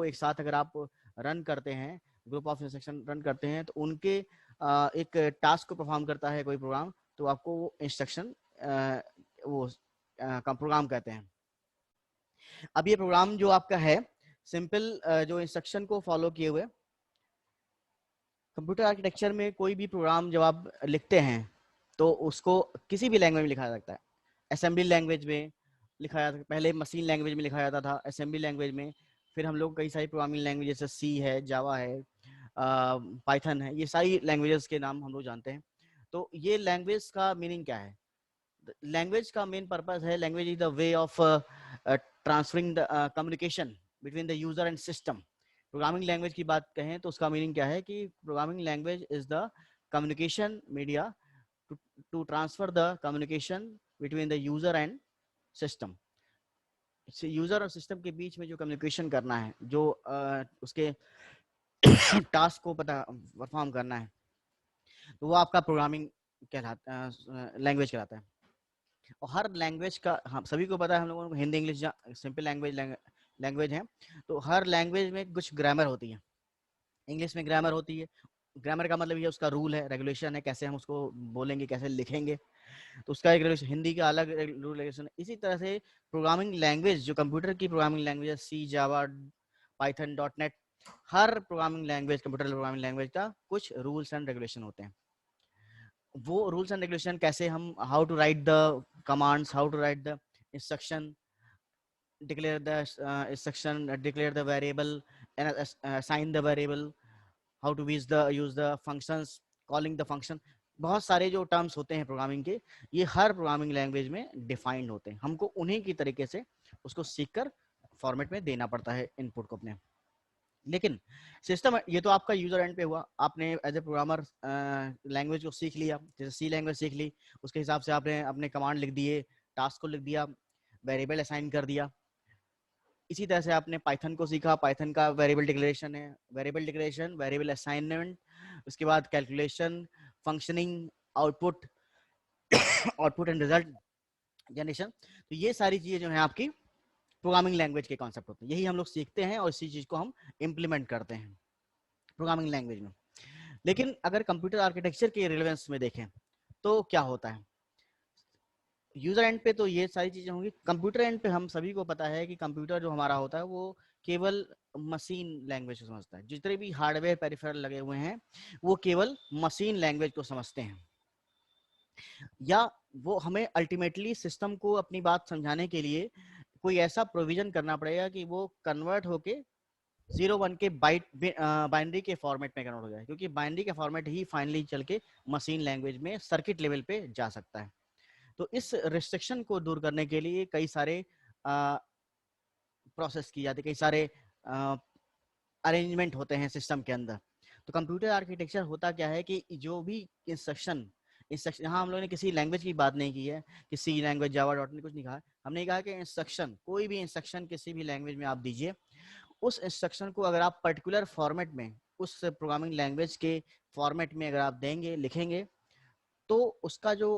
एक साथ अगर आप रन करते हैं, ग्रुप ऑफ इंस्ट्रक्शन रन करते हैं, तो उनके एक टास्क को परफॉर्म करता है कोई प्रोग्राम, तो आपको वो इंस्ट्रक्शन वो का प्रोग्राम कहते हैं। अब ये प्रोग्राम जो आपका है सिंपल जो इंस्ट्रक्शन को फॉलो किए हुए, कंप्यूटर आर्किटेक्चर में कोई भी प्रोग्राम जब आप लिखते हैं तो उसको किसी भी लैंग्वेज में लिखा जा सकता है। असेंबली लैंग्वेज में लिखा जाता है, पहले मशीन लैंग्वेज में लिखा जाता था, असेंबली लैंग्वेज में, फिर हम लोग कई सारी प्रोग्रामिंग लैंग्वेज जैसे सी है, जावा है, पाइथन है, ये सारी लैंग्वेजेस के नाम हम लोग जानते हैं। तो ये लैंग्वेज का मीनिंग क्या है? लैंग्वेज का मेन पर्पस है, language is the way of transferring the communication between the user and system. Programming language की बात कहें तो उसका मीनिंग क्या है कि programming language is the communication media to transfer the communication between the user and system. User और system के बीच में जो कम्युनिकेशन करना है, जो उसके टास्क को पता परफॉर्म करना है, तो वो आपका प्रोग्रामिंग कहलाता लैंग्वेज कहलाता है। और हर लैंग्वेज का, हम सभी को पता है, हम लोगों को हिंदी इंग्लिश सिंपल लैंग्वेज है, तो हर लैंग्वेज में कुछ ग्रामर होती है। इंग्लिश में ग्रामर होती है, ग्रामर का मतलब ये उसका रूल है, रेगुलेशन है, कैसे हम उसको बोलेंगे, कैसे लिखेंगे, तो उसका एक रेगुलेशन। हिंदी का अलग रूल रेगुलेशन है। इसी तरह से प्रोग्रामिंग लैंग्वेज, जो कंप्यूटर की प्रोग्रामिंग लैंग्वेज है, सी, जावा, पाइथन, .NET, हर programming language, computer programming language का कुछ रूल्स एंड रेगुलेशन होते हैं। वो रूल्स एंड रेगुलेशन कैसे हम, how to write the commands, how to write the instruction, declare the instruction, declare the variable and assign the variable, how to use the functions, calling the function, बहुत सारे जो terms होते हैं programming के, ये हर programming language में defined होते हैं। हमको उन्हीं की तरीके से उसको सीखकर फॉर्मेट में देना पड़ता है इनपुट को अपने। लेकिन सिस्टम, ये तो आपका यूजर एंड पे हुआ, आपने एज ए प्रोग्रामर लैंग्वेज को सीख लिया, जैसे सी लैंग्वेज सीख ली, उसके हिसाब से आपने अपने कमांड लिख दिए, टास्क को लिख दिया, वेरिएबल असाइन कर दिया। इसी तरह से आपने पाइथन को सीखा, पाइथन का वेरिएबल डिक्लेरेशन है, वेरिएबल डिक्लेरेशन, वेरिएबल असाइनमेंट, उसके बाद calculation, functioning, output, output and result generation. तो ये सारी चीजें जो है आपकी प्रोग्रामिंग लैंग्वेज के कॉन्सेप्ट होते हैं, यही हम लोग सीखते हैं और इसी चीज को हम इम्प्लीमेंट करते हैं प्रोग्रामिंग लैंग्वेज में। लेकिन अगर कंप्यूटर आर्किटेक्चर के रिलेवेंस में देखें तो क्या होता है यूजर एंड पे, तो ये सारी चीजें होंगी। कंप्यूटर एंड पे हम सभी को पता है कि कंप्यूटर जो हमारा होता है वो केवल मशीन लैंग्वेज को समझता है। जितने भी हार्डवेयर पेरिफेरल लगे हुए हैं वो केवल मशीन लैंग्वेज को समझते हैं, या वो हमें अल्टीमेटली सिस्टम को अपनी बात समझाने के लिए कोई ऐसा प्रोविजन करना पड़ेगा कि वो कन्वर्ट होके 0-1 के बाइनरी के फॉर्मेट में कन्वर्ट हो जाए, क्योंकि बाइनरी का फॉर्मेट ही फाइनली चल के मशीन लैंग्वेज में सर्किट लेवल पे जा सकता है। तो इस रिस्ट्रिक्शन को दूर करने के लिए कई सारे प्रोसेस की जाती है, कई सारे अरेंजमेंट होते हैं सिस्टम के अंदर। तो कंप्यूटर आर्किटेक्चर होता क्या है कि जो भी इंस्ट्रक्शन, यहाँ हम लोगों ने किसी लैंग्वेज की बात नहीं की है कि सी लैंग्वेज, जावा, .NET कुछ नहीं कहा, हमने कहा कि इंस्ट्रक्शन, कोई भी इंस्ट्रक्शन किसी भी लैंग्वेज में आप दीजिए, उस इंस्ट्रक्शन को अगर आप पर्टिकुलर फॉर्मेट में, उस प्रोग्रामिंग लैंग्वेज के फॉर्मेट में अगर आप देंगे, लिखेंगे, तो उसका जो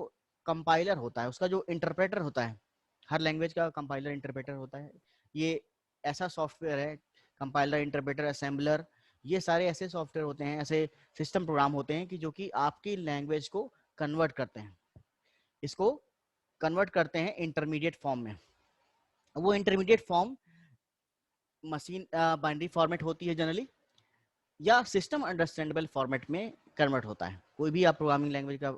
कंपाइलर होता है, उसका जो इंटरप्रेटर होता है, हर लैंग्वेज का कंपाइलर इंटरप्रेटर होता है, ये ऐसा सॉफ्टवेयर है, कंपाइलर, इंटरप्रेटर, असेंबलर, ये सारे ऐसे सॉफ्टवेयर होते हैं, ऐसे सिस्टम प्रोग्राम होते हैं कि जो कि आपकी लैंग्वेज को कन्वर्ट करते हैं, इसको कन्वर्ट करते हैं इंटरमीडिएट फॉर्म में। वो intermediate form machine binary format होती है जनरली, या सिस्टम अंडरस्टैंडेबल फॉर्मेट में कन्वर्ट होता है। कोई भी आप प्रोग्रामिंग लैंग्वेज का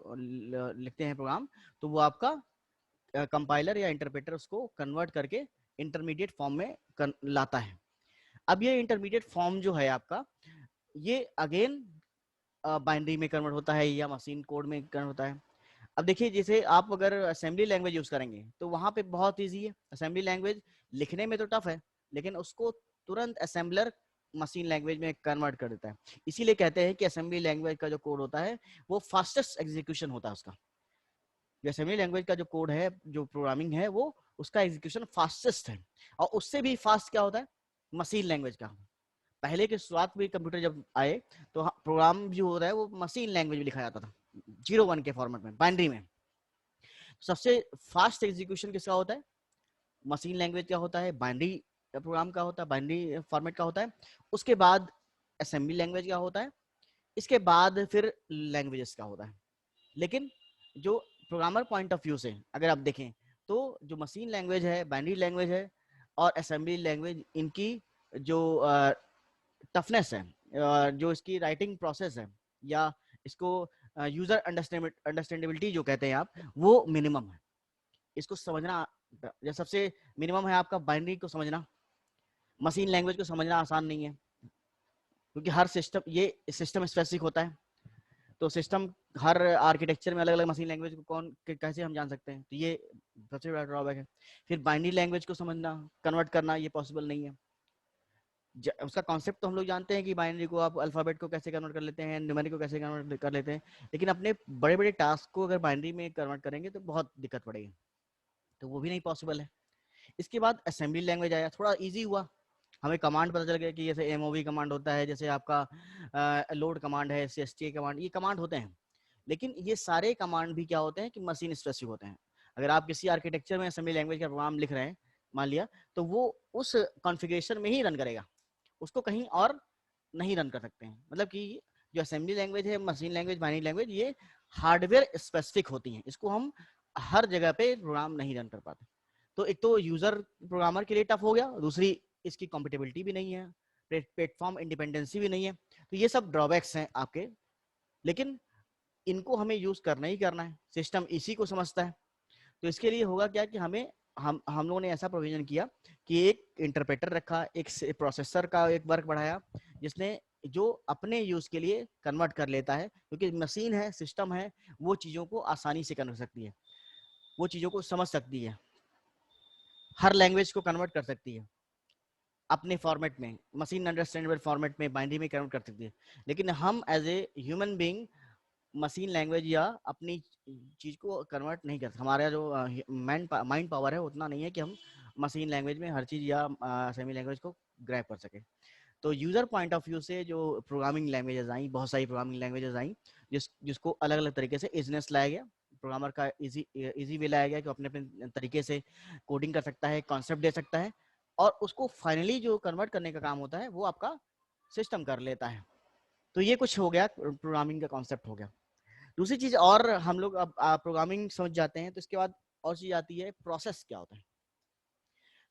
लिखते हैं प्रोग्राम, तो वो आपका कंपाइलर या इंटरप्रेटर उसको कन्वर्ट करके इंटरमीडिएट फॉर्म में लाता है। अब ये इंटरमीडिएट फॉर्म जो है आपका, ये अगेन बाइनरी में कन्वर्ट होता है या मशीन कोड में कन्वर्ट होता है। अब देखिए, जैसे आप अगर असेंबली लैंग्वेज यूज करेंगे तो वहां पे बहुत ईजी है। असेंबली लैंग्वेज लिखने में तो टफ है, लेकिन उसको तुरंत असेंबलर मशीन लैंग्वेज में कन्वर्ट कर देता है। इसीलिए कहते हैं कि असेंबली लैंग्वेज का जो कोड होता है वो फास्टेस्ट एग्जीक्यूशन होता है उसका। जो असेंबली लैंग्वेज का जो कोड है, जो प्रोग्रामिंग है, वो उसका एग्जीक्यूशन फास्टेस्ट है। और उससे भी फास्ट क्या होता है मशीन लैंग्वेज का। पहले के शुरुआत में कंप्यूटर जब आए तो प्रोग्राम जो होता है वो मशीन लैंग्वेज में लिखा जाता था, 0-1 के फॉर्मेट में, बाइनरी में। सबसे फास्ट एग्जीक्यूशन किसका होता है? मशीन लैंग्वेज का होता है, बाइनरी प्रोग्राम का होता है, बाइनरी फॉर्मेट का होता है, उसके बाद असेंबली लैंग्वेज का होता है, इसके बाद फिर लैंग्वेजेस का होता है। लेकिन जो प्रोग्रामर पॉइंट ऑफ व्यू से अगर आप देखें तो जो मशीन लैंग्वेज है, बाइनरी लैंग्वेज है और असेंबली लैंग्वेज, इनकी जो टफनेस है, जो इसकी राइटिंग प्रोसेस है, या इसको यूजर अंडरस्टैंडेबिलिटी जो कहते हैं आप, वो मिनिमम है। इसको समझना जो सबसे मिनिमम है आपका बाइनरी को समझना, मशीन लैंग्वेज को समझना आसान नहीं है, क्योंकि हर सिस्टम, ये सिस्टम स्पेसिफिक होता है। तो सिस्टम हर आर्किटेक्चर में अलग अलग मशीन लैंग्वेज को कैसे हम जान सकते हैं, तो ये सबसे बड़ा ड्रॉबैक है। फिर बाइनरी लैंग्वेज को समझना, कन्वर्ट करना, ये पॉसिबल नहीं है। उसका कॉन्सेप्ट तो हम लोग जानते हैं कि बाइनरी को आप अल्फाबेट को कैसे कन्वर्ट कर लेते हैं, न्यूमेरिक को कैसे कन्वर्ट कर लेते हैं, लेकिन अपने बड़े बड़े टास्क को अगर बाइनरी में कन्वर्ट करेंगे तो बहुत दिक्कत पड़ेगी, तो वो भी नहीं पॉसिबल है। इसके बाद असेंबली लैंग्वेज आया, थोड़ा ईजी हुआ, हमें कमांड पता चल गया कि जैसे एमओवी कमांड होता है, जैसे आपका लोड कमांड है, सीएसटी कमांड, ये कमांड होते हैं। लेकिन ये सारे कमांड भी क्या होते हैं कि मशीन स्पेसिफिक होते हैं। अगर आप किसी आर्किटेक्चर में असेंबली लैंग्वेज का प्रोग्राम लिख रहे हैं मान लिया, तो वो उस कॉन्फ़िगरेशन में ही रन करेगा, उसको कहीं और नहीं रन कर सकते हैं। मतलब कि जो असेंबली लैंग्वेज है, मशीन लैंग्वेज, बाइनरी लैंग्वेज, ये हार्डवेयर स्पेसिफिक होती हैं, इसको हम हर जगह पे प्रोग्राम नहीं रन कर पाते। तो एक तो यूजर प्रोग्रामर के लिए टफ हो गया, दूसरी इसकी कॉम्पिटेबिलिटी भी नहीं है, प्लेटफॉर्म इंडिपेंडेंसी भी नहीं है। तो ये सब ड्रॉबैक्स हैं आपके, लेकिन इनको हमें यूज करना ही करना है, सिस्टम इसी को समझता है। तो इसके लिए होगा क्या कि हमें हम लोगों ने ऐसा प्रोविजन किया कि एक इंटरप्रेटर रखा, एक प्रोसेसर का एक वर्क बढ़ाया, जिसने जो अपने यूज के लिए कन्वर्ट कर लेता है, क्योंकि मशीन है, सिस्टम है, वो चीजों को आसानी से कर सकती है, वो चीजों को समझ सकती है, हर लैंग्वेज को कन्वर्ट कर सकती है अपने फॉर्मेट में, मशीन अंडरस्टैंडेबल फॉर्मेट में, बाइनरी में कन्वर्ट कर सकती है। लेकिन हम as a human being machine language या अपनी चीज को कन्वर्ट नहीं कर सकते, हमारा जो माइंड पावर है उतना नहीं है कि हम मशीन लैंग्वेज में हर चीज या असेंबली लैंग्वेज को ग्रैब कर सके। तो यूजर पॉइंट ऑफ व्यू से जो प्रोग्रामिंग लैंग्वेजेस आई, बहुत सारी प्रोग्रामिंग लैंग्वेजेस आई, जिसको अलग अलग तरीके से इजीनेस लाया गया, प्रोग्रामर का इजी वे लाया गया कि अपने अपने तरीके से कोडिंग कर सकता है, कॉन्सेप्ट दे सकता है, और उसको फाइनली जो कन्वर्ट करने का काम होता है वो आपका सिस्टम कर लेता है। तो ये कुछ हो गया, प्रोग्रामिंग का कॉन्सेप्ट हो गया। दूसरी चीज, और हम लोग अब प्रोग्रामिंग समझ जाते हैं, तो इसके बाद और चीज आती है प्रोसेस क्या होता है।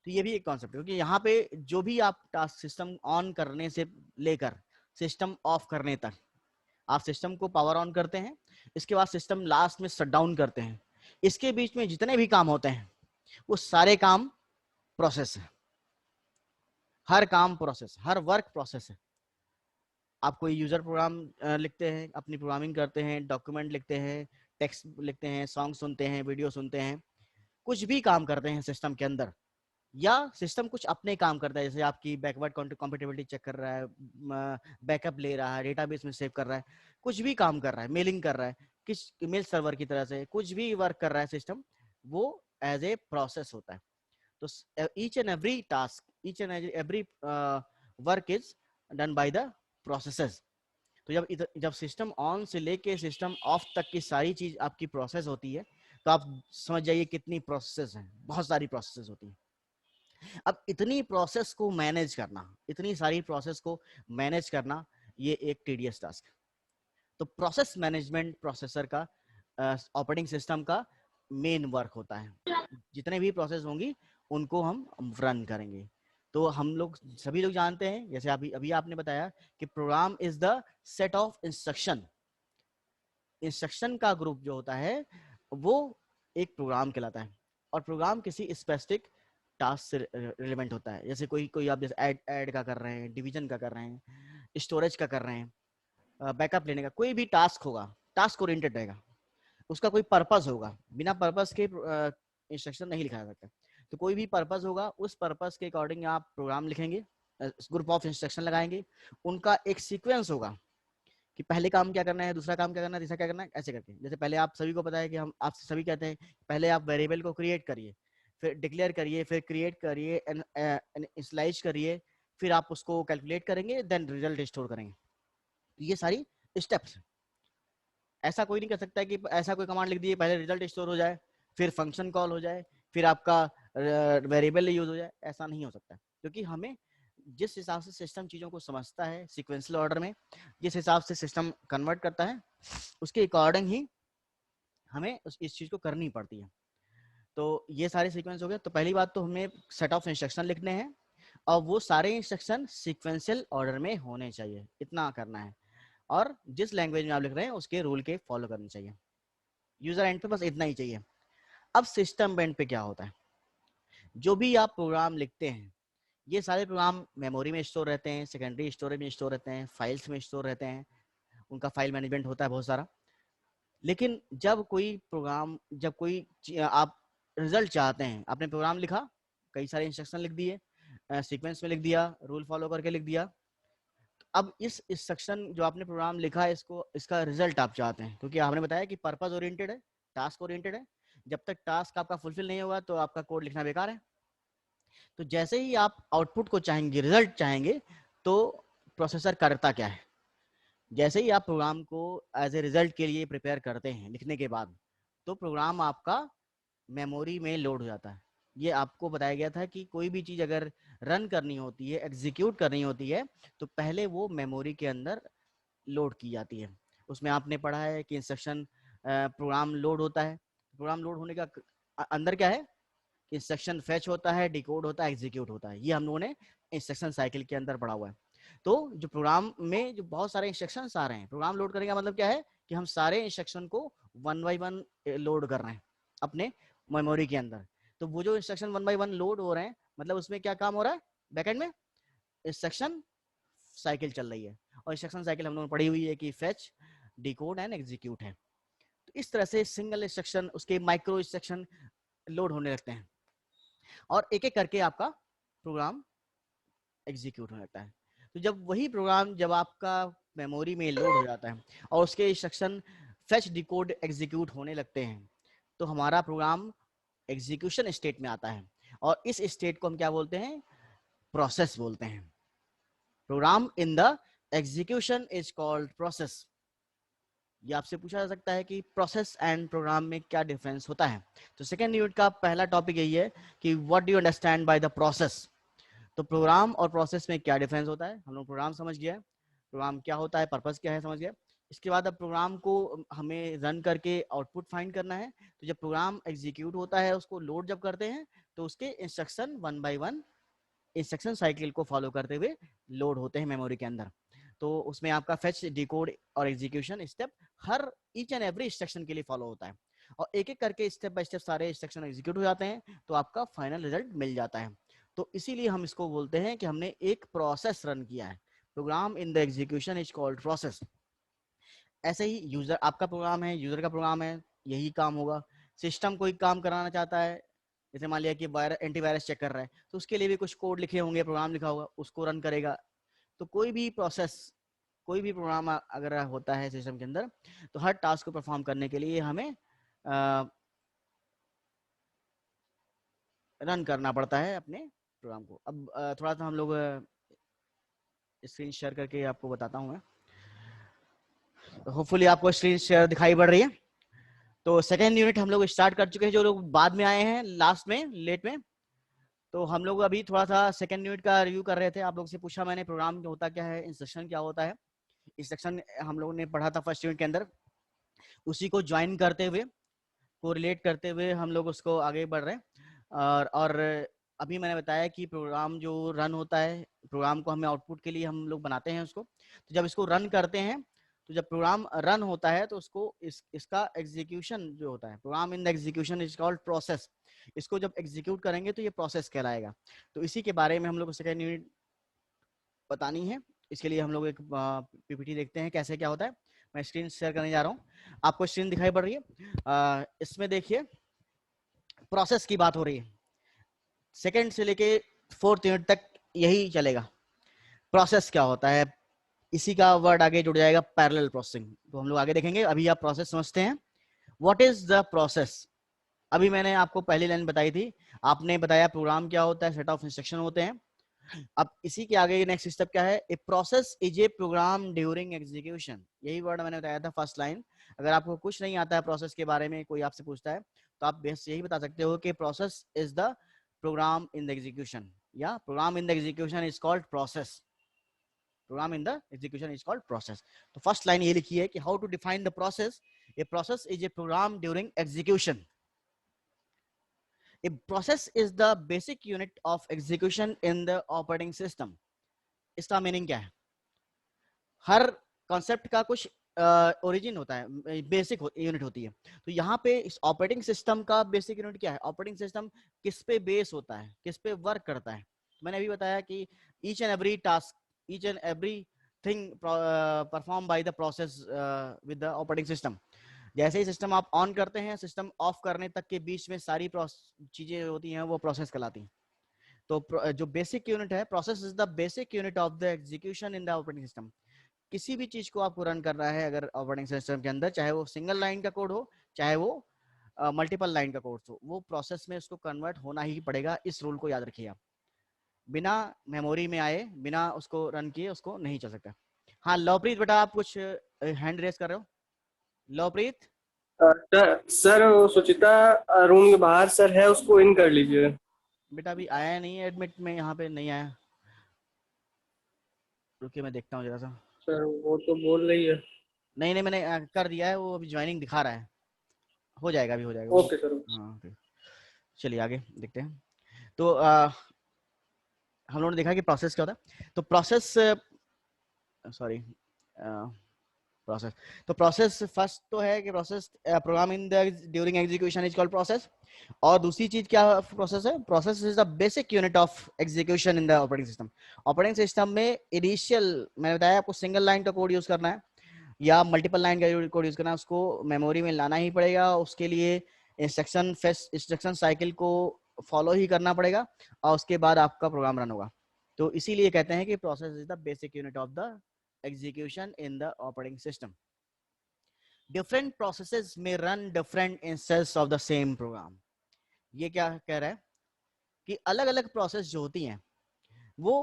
तो ये भी एक कॉन्सेप्ट है, क्योंकि यहाँ पे जो भी आप टास्क सिस्टम ऑन करने से लेकर सिस्टम ऑफ करने तक, आप सिस्टम को पावर ऑन करते हैं, इसके बाद सिस्टम लास्ट में शट डाउन करते हैं, इसके बीच में जितने भी काम होते हैं वो सारे काम प्रोसेस है, हर काम प्रोसेस, हर वर्क प्रोसेस है। आप कोई यूजर प्रोग्राम लिखते हैं, अपनी प्रोग्रामिंग करते हैं, डॉक्यूमेंट लिखते हैं, टेक्स्ट लिखते हैं, सॉन्ग सुनते हैं, वीडियो सुनते हैं, कुछ भी काम करते हैं सिस्टम के अंदर, या सिस्टम कुछ अपने काम करता है, जैसे आपकी बैकवर्ड कॉम्पेटिबिलिटी चेक कर रहा है, बैकअप ले रहा है, डेटाबेस में सेव कर रहा है, कुछ भी काम कर रहा है, मेलिंग कर रहा है, किस मेल सर्वर की तरह से कुछ भी वर्क कर रहा है सिस्टम, वो एज ए प्रोसेस होता है। तो each and every task, each and every work is done by the processes. तो जब सिस्टम ऑन से लेके सिस्टम ऑफ तक की सारी चीज आपकी प्रोसेस होती है, तो आप समझ जाइए कितनी प्रोसेस हैं, बहुत सारी प्रोसेस होती हैं। अब इतनी प्रोसेस को मैनेज करना, इतनी सारी प्रोसेस को मैनेज करना, ये एक टीडियस टास्क है। तो प्रोसेस मैनेजमेंट प्रोसेसर का, ऑपरेटिंग सिस्टम का मेन वर्क होता है। जितने भी प्रोसेस होंगी उनको हम रन करेंगे। तो हम लोग सभी लोग जानते हैं, जैसे अभी अभी आपने बताया कि program is the set of instruction, instruction का ग्रुप जो होता है वो एक प्रोग्राम कहलाता है, और प्रोग्राम किसी स्पेसिफिक टास्क से रिलेवेंट होता है। जैसे कोई कोई आप जैसे ऐड का कर रहे हैं, डिवीजन का कर रहे हैं, स्टोरेज का कर रहे हैं, बैकअप लेने का, कोई भी टास्क होगा, टास्क ओरिएंटेड रहेगा, उसका कोई पर्पस होगा, बिना पर्पस के इंस्ट्रक्शन नहीं लिखा जा सकता। तो कोई भी पर्पस होगा, उस पर्पस के अकॉर्डिंग आप प्रोग्राम लिखेंगे, ग्रुप ऑफ इंस्ट्रक्शन लगाएंगे, उनका एक सीक्वेंस होगा कि पहले काम क्या करना है, दूसरा काम क्या करना है, तीसरा क्या करना है, ऐसे करके। जैसे पहले आप सभी को पता है कि हम आपसे सभी कहते हैं पहले आप वेरिएबल को क्रिएट करिए, फिर डिक्लेयर करिए, फिर क्रिएट करिए, इनिशियलाइज करिए, फिर आप उसको कैलकुलेट करेंगे, देन रिजल्ट स्टोर करेंगे। ये सारी स्टेप्स। ऐसा कोई नहीं कर सकता कि ऐसा कोई कमांड लिख दिए पहले रिजल्ट स्टोर हो जाए, फिर फंक्शन कॉल हो जाए, फिर आपका वेरिएबल यूज हो जाए, ऐसा नहीं हो सकता। क्योंकि हमें जिस हिसाब से सिस्टम चीज़ों को समझता है सीक्वेंशियल ऑर्डर में, जिस हिसाब से सिस्टम कन्वर्ट करता है, उसके अकॉर्डिंग ही हमें इस चीज़ को करनी पड़ती है। तो ये सारे सीक्वेंस हो गए। तो पहली बात तो हमें सेट ऑफ इंस्ट्रक्शन लिखने हैं और वो सारे इंस्ट्रक्शन सीक्वेंशियल ऑर्डर में होने चाहिए, इतना करना है। और जिस लैंग्वेज में आप लिख रहे हैं उसके रूल के फॉलो करने चाहिए। यूजर एंड पे बस इतना ही चाहिए। अब सिस्टम एंड पे क्या होता है, जो भी आप प्रोग्राम लिखते हैं ये सारे प्रोग्राम मेमोरी में स्टोर रहते हैं, सेकेंडरी स्टोरेज में स्टोर रहते हैं, फाइल्स में स्टोर रहते हैं, उनका फाइल मैनेजमेंट होता है बहुत सारा। लेकिन जब कोई प्रोग्राम, जब कोई आप रिजल्ट चाहते हैं, आपने प्रोग्राम लिखा, कई सारे इंस्ट्रक्शन लिख दिए, सीक्वेंस में लिख दिया, रूल फॉलो करके लिख दिया। अब इस इंस्ट्रक्शन जो आपने प्रोग्राम लिखा है, इसको इसका रिजल्ट आप चाहते हैं, क्योंकि आपने बताया कि पर्पस ओरिएंटेड है, टास्क ओरिएंटेड है। जब तक टास्क आपका फुलफिल नहीं होगा तो आपका कोड लिखना बेकार है। तो जैसे ही आप आउटपुट को चाहेंगे, रिजल्ट चाहेंगे, तो प्रोसेसर करता क्या है, जैसे ही आप प्रोग्राम को एज ए रिजल्ट के लिए प्रिपेयर करते हैं लिखने के बाद, तो प्रोग्राम आपका मेमोरी में लोड हो जाता है। ये आपको बताया गया था कि कोई भी चीज़ अगर रन करनी होती है, एग्जीक्यूट करनी होती है, तो पहले वो मेमोरी के अंदर लोड की जाती है। उसमें आपने पढ़ा है कि इंस्ट्रक्शन प्रोग्राम लोड होता है। प्रोग्राम लोड होने का अंदर क्या है, इंस्ट्रक्शन फेच होता है, डिकोड होता है, एग्जीक्यूट होता है। ये हम लोगों ने इंस्ट्रक्शन साइकिल के अंदर पढ़ा हुआ है। तो जो प्रोग्राम में जो बहुत सारे इंस्ट्रक्शन आ रहे हैं, प्रोग्राम लोड करने का मतलब क्या है कि हम सारे इंस्ट्रक्शन को वन बाई वन लोड कर रहे हैं अपने मेमोरी के अंदर। तो वो जो instruction one by one load हो रहे हैं, मतलब उसमें क्या काम हो रहा है, बैकएंड में इंस्ट्रक्शन साइकिल चल रही है। और इंस्ट्रक्शन साइकिल हम लोगों ने पढ़ी हुई है कि फेच, डिकोड एंड एग्जीक्यूट है। तो इस तरह से सिंगल इंस्ट्रक्शन, उसके माइक्रो इंस्ट्रक्शन लोड होने लगते हैं और एक एक करके आपका प्रोग्राम एग्जीक्यूट होने लगता है। तो जब वही प्रोग्राम जब आपका मेमोरी में लोड हो जाता है और उसके इंस्ट्रक्शन फेच, डिकोड, एग्जीक्यूट होने लगते हैं, तो हमारा प्रोग्राम एग्जीक्यूशन स्टेट में आता है। और इस स्टेट को हम क्या बोलते हैं, प्रोसेस बोलते हैं। Program in the execution is called process. ये आपसे पूछा जा सकता है कि प्रोसेस एंड प्रोग्राम में क्या डिफरेंस होता है। तो सेकेंड यूनिट का पहला टॉपिक यही है कि what do you understand by the process. तो प्रोग्राम और प्रोसेस में क्या डिफरेंस होता है, हम लोग प्रोग्राम समझ गया, प्रोग्राम क्या होता है, पर्पस क्या है समझ गया। इसके बाद अब प्रोग्राम को हमें रन करके आउटपुट फाइंड करना है। तो जब प्रोग्राम एग्जीक्यूट होता है, उसको लोड जब करते हैं, तो उसके instruction one by one instruction cycle को फॉलो करते हुए लोड होते हैं मेमोरी के अंदर। तो उसमें आपका फेच, डिकोड और execution step her each and every instruction के लिए फॉलो होता है। और एक एक करके स्टेप बाय स्टेप सारे इंस्ट्रक्शन एग्जीक्यूट हो जाते हैं, तो आपका फाइनल रिजल्ट मिल जाता है। तो इसीलिए हम इसको बोलते हैं कि हमने एक प्रोसेस रन किया है। Program in the execution is called process. ऐसे ही यूजर, आपका प्रोग्राम है, यूजर का प्रोग्राम है, यही काम होगा। सिस्टम कोई काम कराना चाहता है, जैसे मान लिया कि वायरस, एंटीवायरस चेक कर रहा है, तो उसके लिए भी कुछ कोड लिखे होंगे, प्रोग्राम लिखा होगा, उसको रन करेगा। तो कोई भी प्रोसेस, कोई भी प्रोग्राम अगर होता है सिस्टम के अंदर, तो हर टास्क को परफॉर्म करने के लिए हमें रन करना पड़ता है अपने प्रोग्राम को। अब थोड़ा सा हम लोग स्क्रीन शेयर करके आपको बताता हूँ मैं। होपफुली आपको स्क्रीन शेयर दिखाई पड़ रही है। तो सेकेंड यूनिट हम लोग स्टार्ट कर चुके हैं, जो लोग बाद में आए हैं, लास्ट में, लेट में। तो हम लोग अभी थोड़ा सा सेकेंड यूनिट का रिव्यू कर रहे थे। आप लोग से पूछा मैंने प्रोग्राम होता क्या है, इंस्ट्रक्शन क्या होता है। इंस्ट्रक्शन हम लोगों ने पढ़ा था फर्स्ट यूनिट के अंदर। उसी को ज्वाइन करते हुए, को रिलेट करते हुए हम लोग उसको आगे बढ़ रहे हैं। और अभी मैंने बताया कि प्रोग्राम जो रन होता है, प्रोग्राम को हमें आउटपुट के लिए हम लोग बनाते हैं उसको। तो जब इसको रन करते हैं, तो जब प्रोग्राम रन होता है, तो उसको इसका एग्जीक्यूशन जो होता है, program in the execution is called process. इसको जब एग्जीक्यूट करेंगे तो ये प्रोसेस कहलाएगा। तो इसी के बारे में हम लोग को सेकेंड यूनिट बतानी है। इसके लिए हम लोग एक पीपीटी देखते हैं कैसे क्या होता है। मैं स्क्रीन शेयर करने जा रहा हूँ, आपको स्क्रीन दिखाई पड़ रही है। इसमें देखिए प्रोसेस की बात हो रही है, सेकेंड से लेके फोर्थ यूनिट तक यही चलेगा। प्रोसेस क्या होता है, इसी का वर्ड आगे जुड़ जाएगा, पैरेलल प्रोसेसिंग। तो हम लोग आगे देखेंगे, अभी आप प्रोसेस समझते हैं। What is the process. अभी मैंने आपको पहली लाइन बताई थी, आपने बताया प्रोग्राम क्या होता है, सेट ऑफ इंस्ट्रक्शन होते हैं। अब इसी के आगे नेक्स्ट स्टेप क्या है, a process is a program during execution. यही वर्ड मैंने बताया था फर्स्ट लाइन। अगर आपको कुछ नहीं आता है प्रोसेस के बारे में, कोई आपसे पूछता है, तो आप बस यही बता सकते हो कि process is the program in the execution. या program in the execution is called process. Program in the execution is called process. तो फर्स्ट लाइन ये लिखी है कि how to define the process. A process is a program during execution. A process is the basic unit of execution in the operating system. इसका meaning क्या है? हर concept का कुछ ओरिजिन होता है, बेसिक यूनिट होती है. तो यहाँ पे इस ऑपरेटिंग सिस्टम का बेसिक यूनिट क्या है? ऑपरेटिंग सिस्टम किस पे बेस होता है, किस पे वर्क करता है? मैंने अभी बताया कि each and every task, each and every thing perform by the process with the operating system. जैसे ही सिस्टम आप ऑन करते हैं, सिस्टम ऑफ करने तक के बीच में सारी चीजें होती हैं वो प्रोसेस कहलाती हैं. तो जो बेसिक यूनिट है, process is the basic unit of the execution in the operating system. किसी भी चीज को आपको रन करना है अगर ऑपरेटिंग सिस्टम के अंदर, चाहे वो सिंगल लाइन का कोड हो, चाहे वो मल्टीपल लाइन का कोड हो, वो प्रोसेस में उसको कन्वर्ट होना ही पड़ेगा. इस रूल को याद रखिए आप. बिना मेमोरी में आए, बिना उसको रन किए उसको नहीं चल सकता. हाँ लवप्रीत बेटा, आप कुछ हैंड रेस कर रहे हो? लवप्रीत. सर वो सुचिता रूम के बाहर सर है, उसको इन कर लीजिए. बेटा अभी आया नहीं है एडमिट में, यहाँ पे नहीं आया. रुकिए मैं देखता हूँ जरा सा. सर वो तो बोल रही है. नहीं नहीं, मैंने कर दिया है, वो अभी ज्वाइनिंग दिखा रहा है. हो जाएगा, अभी हो जाएगा वो. Okay sir. हाँ okay. चलिए आगे देखते हैं. तो हम लोगों ने देखा कि प्रोसेस क्या होता है. तो प्रोसेस, सॉरी, प्रोसेस. तो प्रोसेस फर्स्ट तो है कि process program in the during execution is called process. और दूसरी चीज क्या प्रोसेस है? Process is the basic unit of execution in the operating system. Operating system में इनिशियल, मैंने बताया आपको सिंगल लाइन का कोड यूज करना है या मल्टीपल लाइन का कोड यूज करना है, उसको मेमोरी में लाना ही पड़ेगा. उसके लिए इंस्ट्रक्शन साइकिल को फॉलो ही करना पड़ेगा और उसके बाद आपका प्रोग्राम रन होगा. तो इसीलिए कहते हैं कि process is the basic unit of the execution in the operating system. Different processes may run different instances of the same program. ये क्या कह रहा है कि अलग अलग प्रोसेस जो होती हैं वो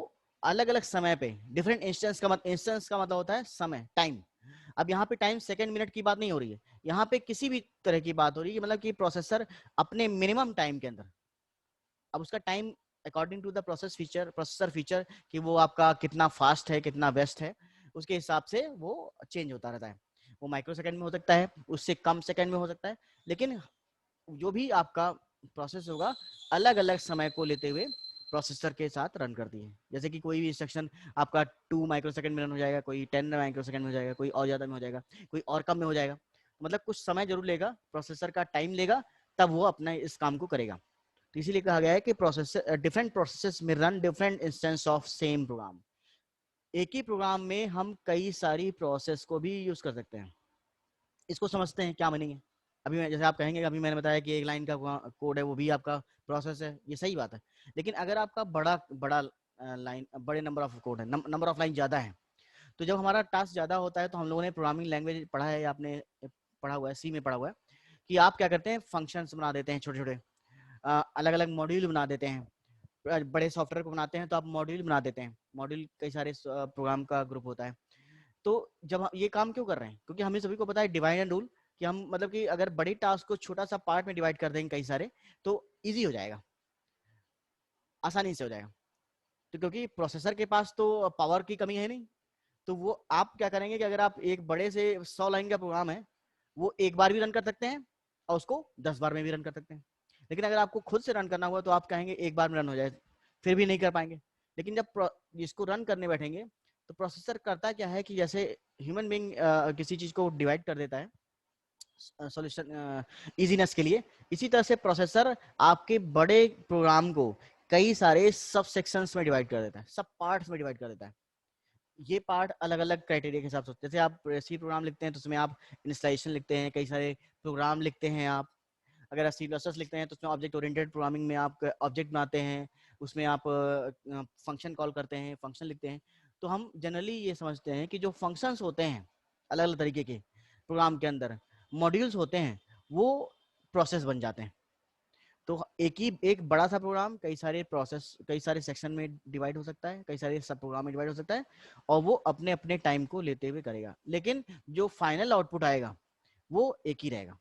अलग अलग समय पे डिफरेंट इंस्टेंस का इंस्टेंस का मतलब होता है समय, टाइम. अब यहाँ पे टाइम सेकंड मिनट की बात नहीं हो रही है, यहाँ पे किसी भी तरह की बात हो रही है. मतलब कि प्रोसेसर अपने मिनिमम टाइम के अंदर, अब उसका time according to the processor feature कि वो आपका कितना फास्ट है, कितना बेस्ट है, उसके हिसाब से वो चेंज होता रहता है. वो माइक्रो सेकंड में हो सकता है, उससे कम सेकंड में हो सकता है, लेकिन जो भी आपका प्रोसेस होगा अलग अलग समय को लेते हुए प्रोसेसर के साथ रन करती है. जैसे कि कोई भी इंस्ट्रक्शन आपका 2 माइक्रो सेकंड में रन हो जाएगा, कोई 10 माइक्रो सेकंड में हो जाएगा, कोई और ज्यादा में हो जाएगा, कोई और कम में हो जाएगा. मतलब कुछ समय जरूर लेगा, प्रोसेसर का टाइम लेगा, तब वो अपना इस काम को करेगा. तो इसीलिए कहा गया है कि डिफरेंट प्रोसेसेस में run different instance of same programme. एक ही प्रोग्राम में हम कई सारी प्रोसेस को भी यूज कर सकते हैं. इसको समझते हैं क्या मीनिंग है. अभी जैसे आप कहेंगे, अभी मैंने बताया कि एक लाइन का कोड है, वो भी आपका प्रोसेस है, ये सही बात है. लेकिन अगर आपका बड़ा बड़ा लाइन, बड़े नंबर ऑफ कोड है, नंबर ऑफ लाइन ज्यादा है, तो जब हमारा टास्क ज्यादा होता है तो हम लोगों ने प्रोग्रामिंग लैंग्वेज पढ़ा है, या आपने पढ़ा हुआ है, सी में पढ़ा हुआ है, कि आप क्या करते हैं, फंक्शंस बना देते हैं छोटे छोटे, अलग अलग मॉड्यूल बना देते हैं. बड़े सॉफ्टवेयर को बनाते हैं तो आप मॉड्यूल बना देते हैं. मॉड्यूल कई सारे प्रोग्राम का ग्रुप होता है. तो जब हम ये काम क्यों कर रहे हैं? क्योंकि हमें सभी को पता है डिवाइड एंड रूल, कि हम मतलब कि अगर बड़ी टास्क को छोटा सा पार्ट में डिवाइड कर देंगे कई सारे, तो इजी हो जाएगा, आसानी से हो जाएगा. तो क्योंकि प्रोसेसर के पास तो पावर की कमी है नहीं, तो वो आप क्या करेंगे कि अगर आप एक बड़े से 100 लाइन का प्रोग्राम है, वो एक बार भी रन कर सकते हैं और उसको 10 बार में भी रन कर सकते हैं. लेकिन अगर आपको खुद से रन करना हुआ तो आप कहेंगे एक बार में रन हो जाए, फिर भी नहीं कर पाएंगे. लेकिन जब इसको रन करने बैठेंगे तो प्रोसेसर करता क्या है कि जैसे ह्यूमन बीइंग किसी चीज को डिवाइड कर देता है सॉल्यूशन इजीनेस के लिए, इसी तरह से प्रोसेसर आपके बड़े प्रोग्राम को कई सारे सब सेक्शंस में डिवाइड कर देता है, सब पार्ट्स में डिवाइड कर देता है. ये पार्ट अलग अलग क्राइटेरिया के हिसाब से, जैसे आप सी प्रोग्राम लिखते हैं तो उसमें आप इंस्टॉलेशन लिखते हैं, कई सारे प्रोग्राम लिखते हैं आप. अगर आप C++ लिखते हैं तो उसमें ऑब्जेक्ट ओरिएंटेड प्रोग्रामिंग में आप ऑब्जेक्ट बनाते हैं, उसमें आप फंक्शन कॉल करते हैं, फंक्शन लिखते हैं. तो हम जनरली ये समझते हैं कि जो फंक्शंस होते हैं अलग अलग तरीके के प्रोग्राम के अंदर, मॉड्यूल्स होते हैं, वो प्रोसेस बन जाते हैं. तो एक बड़ा सा प्रोग्राम कई सारे प्रोसेस, कई सारे सेक्शन में डिवाइड हो सकता है, कई सारे सब प्रोग्राम में डिवाइड हो सकता है, और वो अपने अपने टाइम को लेते हुए करेगा. लेकिन जो फाइनल आउटपुट आएगा वो एक ही रहेगा,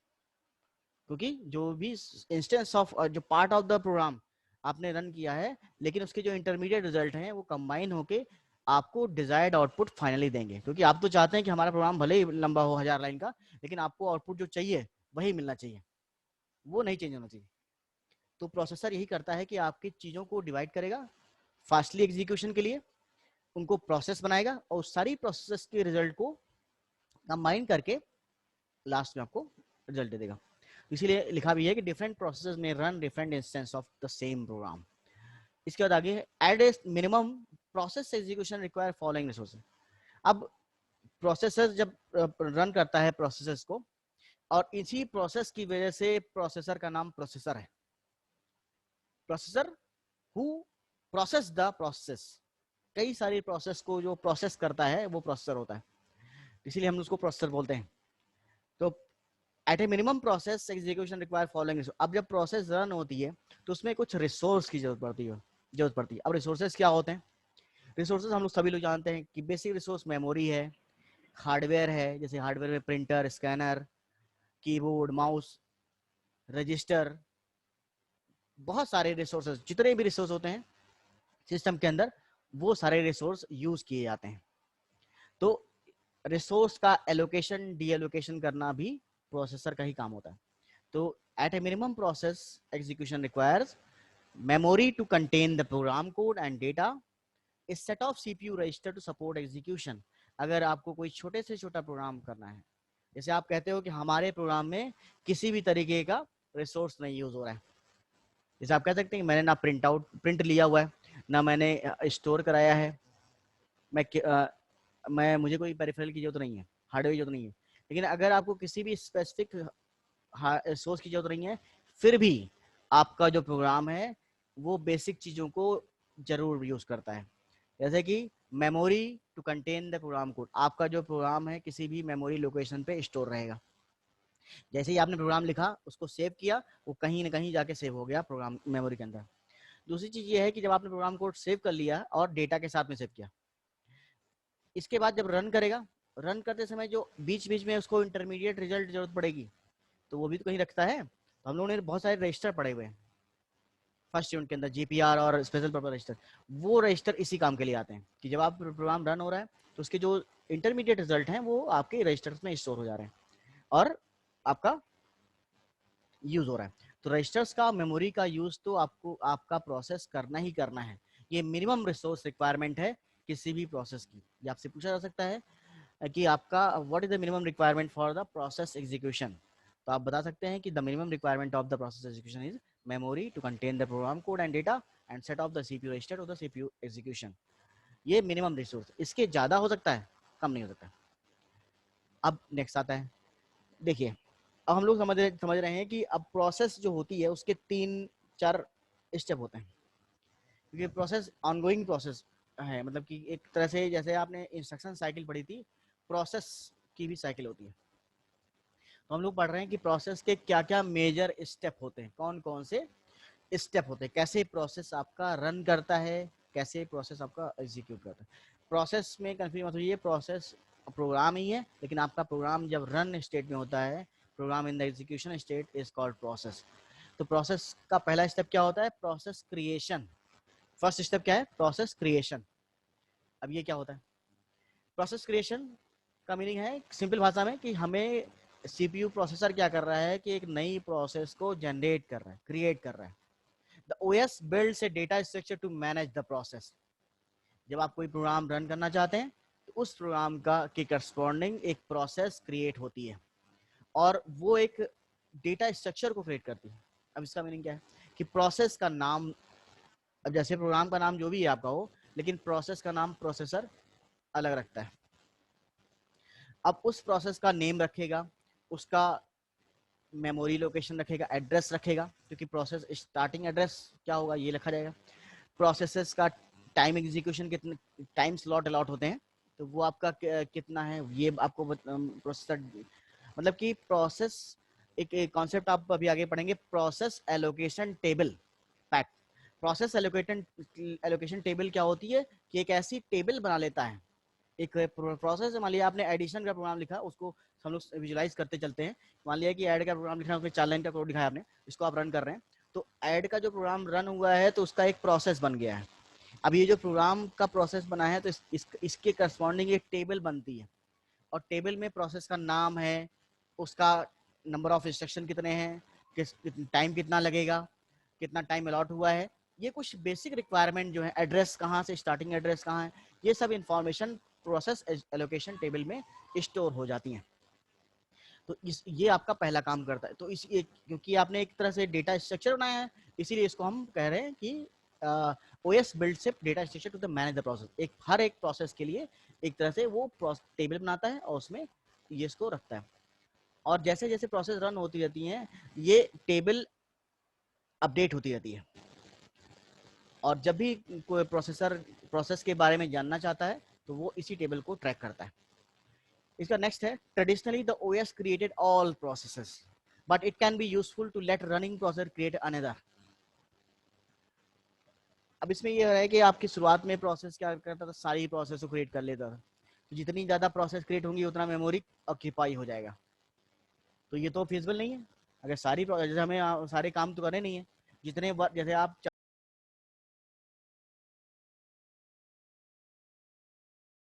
क्योंकि जो भी इंस्टेंस ऑफ जो पार्ट ऑफ द प्रोग्राम आपने रन किया है, लेकिन उसके जो इंटरमीडिएट रिजल्ट हैं वो कंबाइन होके आपको डिजायर्ड आउटपुट फाइनली देंगे, क्योंकि आप तो चाहते हैं कि हमारा प्रोग्राम भले ही लंबा हो 1000 लाइन का, लेकिन आपको आउटपुट जो चाहिए वही मिलना चाहिए, वो नहीं चेंज होना चाहिए। तो प्रोसेसर यही करता है कि आपकी चीज़ों को डिवाइड करेगा फास्टली एग्जीक्यूशन के लिए, उनको प्रोसेस बनाएगा और सारी प्रोसेस के रिजल्ट को कंबाइन करके लास्ट में आपको रिजल्ट दे देगा। इसीलिए लिखा भी है कि डिफरेंट प्रोसेसेस में run different instance of the same program. इसके बाद आगे at a minimum process execution require following resources. अब प्रोसेसर जब रन करता है प्रोसेसेस को, और इसी प्रोसेस की वजह से प्रोसेसर का नाम प्रोसेसर है। Processor who process the process, कई सारी प्रोसेस को जो प्रोसेस करता है वो प्रोसेसर होता है, इसीलिए हम उसको प्रोसेसर बोलते हैं। तो at a minimum process execution require following. अब जब प्रोसेस रन होती है तो उसमें कुछ रिसोर्स की जरूरत पड़ती है। अब रिसोर्सेज क्या होते हैं? रिसोर्सेज हम लोग सभी लोग जानते हैं कि बेसिक रिसोर्स मेमोरी है, हार्डवेयर है, जैसे हार्डवेयर में printer, scanner, keyboard, mouse, register, बहुत सारे रिसोर्सेज, जितने भी रिसोर्स होते हैं सिस्टम के अंदर वो सारे रिसोर्स यूज किए जाते हैं। तो रिसोर्स का एलोकेशन डी एलोकेशन करना भी प्रोसेसर का ही काम होता है। तो at a minimum process execution requires memory to contain the program code and data, a set of CPU register to support execution। अगर आपको कोई छोटे से छोटा प्रोग्राम करना है, जैसे आप कहते हो कि हमारे प्रोग्राम में किसी भी तरीके का रिसोर्स नहीं यूज हो रहा है, जैसे आप कह सकते हैं कि मैंने ना प्रिंट लिया हुआ है, ना मैंने स्टोर कराया है, मैं मुझे कोई पेरिफेरल की जरूरत नहीं है, हार्डवेयर की जरूरत नहीं है। लेकिन अगर आपको किसी भी स्पेसिफिक रिसोर्स की जरूरत नहीं है, फिर भी आपका जो प्रोग्राम है वो बेसिक चीज़ों को जरूर यूज करता है। जैसे कि memory to contain the program code, आपका जो प्रोग्राम है किसी भी मेमोरी लोकेशन पे स्टोर रहेगा। जैसे ही आपने प्रोग्राम लिखा, उसको सेव किया, वो कहीं ना कहीं जाके सेव हो गया प्रोग्राम मेमोरी के अंदर। दूसरी चीज ये है कि जब आपने प्रोग्राम कोड सेव कर लिया और डेटा के साथ में सेव किया, इसके बाद जब रन करेगा, रन करते समय जो बीच बीच में उसको इंटरमीडिएट रिजल्ट जरूरत पड़ेगी, तो वो भी तो कहीं रखता है। तो हम लोगों ने बहुत सारे रजिस्टर पड़े हुए हैं फर्स्ट यूनिट के अंदर, जीपीआर और स्पेशल पर्पस रजिस्टर। वो रजिस्टर इसी काम के लिए आते हैं कि जब आप प्रोग्राम रन हो रहा है तो उसके जो इंटरमीडिएट रिजल्ट हैं वो आपके रजिस्टर्स में स्टोर हो जा रहे हैं और आपका यूज हो रहा है। तो रजिस्टर्स का, मेमोरी का यूज तो आपको आपका प्रोसेस करना ही करना है। ये मिनिमम रिसोर्स रिक्वायरमेंट है किसी भी प्रोसेस की। ये आपसे पूछा जा सकता है कि आपका what is the minimum requirement for the process execution, तो आप बता सकते हैं कि the minimum requirement of the process execution is memory to contain the program code and data and set of the CPU register of the CPU execution. ये minimum resource, इसके ज्यादा हो सकता है, कम नहीं हो सकता। अब नेक्स्ट आता है, देखिए अब हम लोग समझ रहे हैं कि अब प्रोसेस जो होती है उसके 3-4 स्टेप होते हैं, क्योंकि प्रोसेस ऑनगोइंग प्रोसेस है, मतलब कि एक तरह से जैसे आपने इंस्ट्रक्शन साइकिल पढ़ी थी, प्रोसेस की भी साइकिल होती है। तो हम लोग पढ़ रहे हैं कि प्रोसेस के क्या क्या मेजर स्टेप होते हैं, कौन कौन से स्टेप होते हैं, कैसे प्रोसेस आपका रन करता है, कैसे प्रोसेस आपका एग्जीक्यूट करता है। प्रोसेस में कंफ्यूज मत होइए, प्रोसेस प्रोग्राम ही है, लेकिन आपका प्रोग्राम जब रन स्टेट में होता है, program in the execution state is called process. तो प्रोसेस का पहला स्टेप क्या होता है? Process creation. फर्स्ट स्टेप क्या है? Process creation. अब ये क्या होता है? प्रोसेस क्रिएशन का मीनिंग है सिंपल भाषा में कि हमें सीपीयू प्रोसेसर क्या कर रहा है कि एक नई प्रोसेस को जनरेट कर रहा है, क्रिएट कर रहा है। The OS builds a data structure to manage the process. जब आप कोई प्रोग्राम रन करना चाहते हैं तो उस प्रोग्राम का के करस्पॉन्डिंग एक प्रोसेस क्रिएट होती है और वो एक डेटा स्ट्रक्चर को क्रिएट करती है। अब इसका मीनिंग क्या है कि प्रोसेस का नाम, अब जैसे प्रोग्राम का नाम जो भी है आपका हो, लेकिन प्रोसेस का नाम प्रोसेसर अलग रखता है। अब उस प्रोसेस का नेम रखेगा, उसका मेमोरी लोकेशन रखेगा, एड्रेस रखेगा, क्योंकि प्रोसेस स्टार्टिंग एड्रेस क्या होगा ये लिखा जाएगा। प्रोसेसेस का टाइम एग्जीक्यूशन कितने टाइम स्लॉट अलॉट होते हैं, तो वो आपका कितना है ये आपको प्रोसेसर, मतलब कि प्रोसेस एक कॉन्सेप्ट आप अभी आगे पढ़ेंगे, process allocation table pack. Process allocation table क्या होती है कि एक ऐसी टेबल बना लेता है, एक प्रोसेस है। मान लिया आपने एडिशन का प्रोग्राम लिखा, उसको हम लोग विजुलाइज करते चलते हैं। मान लिया कि ऐड का प्रोग्राम लिखना है, उसमें 4 लाइन का कोड लिखा है आपने, इसको आप रन कर रहे हैं, तो ऐड का जो प्रोग्राम रन हुआ है तो उसका एक प्रोसेस बन गया है। अब ये जो प्रोग्राम का प्रोसेस बना है तो इसके करस्पॉन्डिंग एक टेबल बनती है, और टेबल में प्रोसेस का नाम है, उसका नंबर ऑफ इंस्ट्रक्शन कितने हैं, किस टाइम कितना लगेगा, कितना टाइम अलॉट हुआ है, ये कुछ बेसिक रिक्वायरमेंट जो है, एड्रेस कहाँ से, स्टार्टिंग एड्रेस कहाँ है, ये सब इंफॉर्मेशन प्रोसेस एलोकेशन टेबल में स्टोर हो जाती हैं। तो ये आपका पहला काम करता है। तो क्योंकि आपने एक तरह से डेटा स्ट्रक्चर बनाया है, इसीलिए इसको हम कह रहे हैं कि ओएस बिल्ड से data structure to the manage the process. हर एक प्रोसेस के लिए एक तरह से वो टेबल बनाता है और उसमें ये इसको रखता है, और जैसे जैसे प्रोसेस रन होती रहती हैं ये टेबल अपडेट होती रहती है, और जब भी कोई प्रोसेस के बारे में जानना चाहता है तो वो इसी टेबल को ट्रैक करता है। इसका नेक्स्ट है, traditionally the OS created all processes but it can be useful to let running process create another. अब इसमें ये है कि आपकी शुरुआत में प्रोसेस क्या करता था, सारी प्रोसेस को क्रिएट कर लेता था, तो जितनी ज्यादा प्रोसेस क्रिएट होंगी उतना मेमोरी ऑक्यूपाई हो जाएगा, तो ये तो फिजिबल नहीं है। अगर जैसे हमें सारे काम तो करने नहीं है, जैसे आप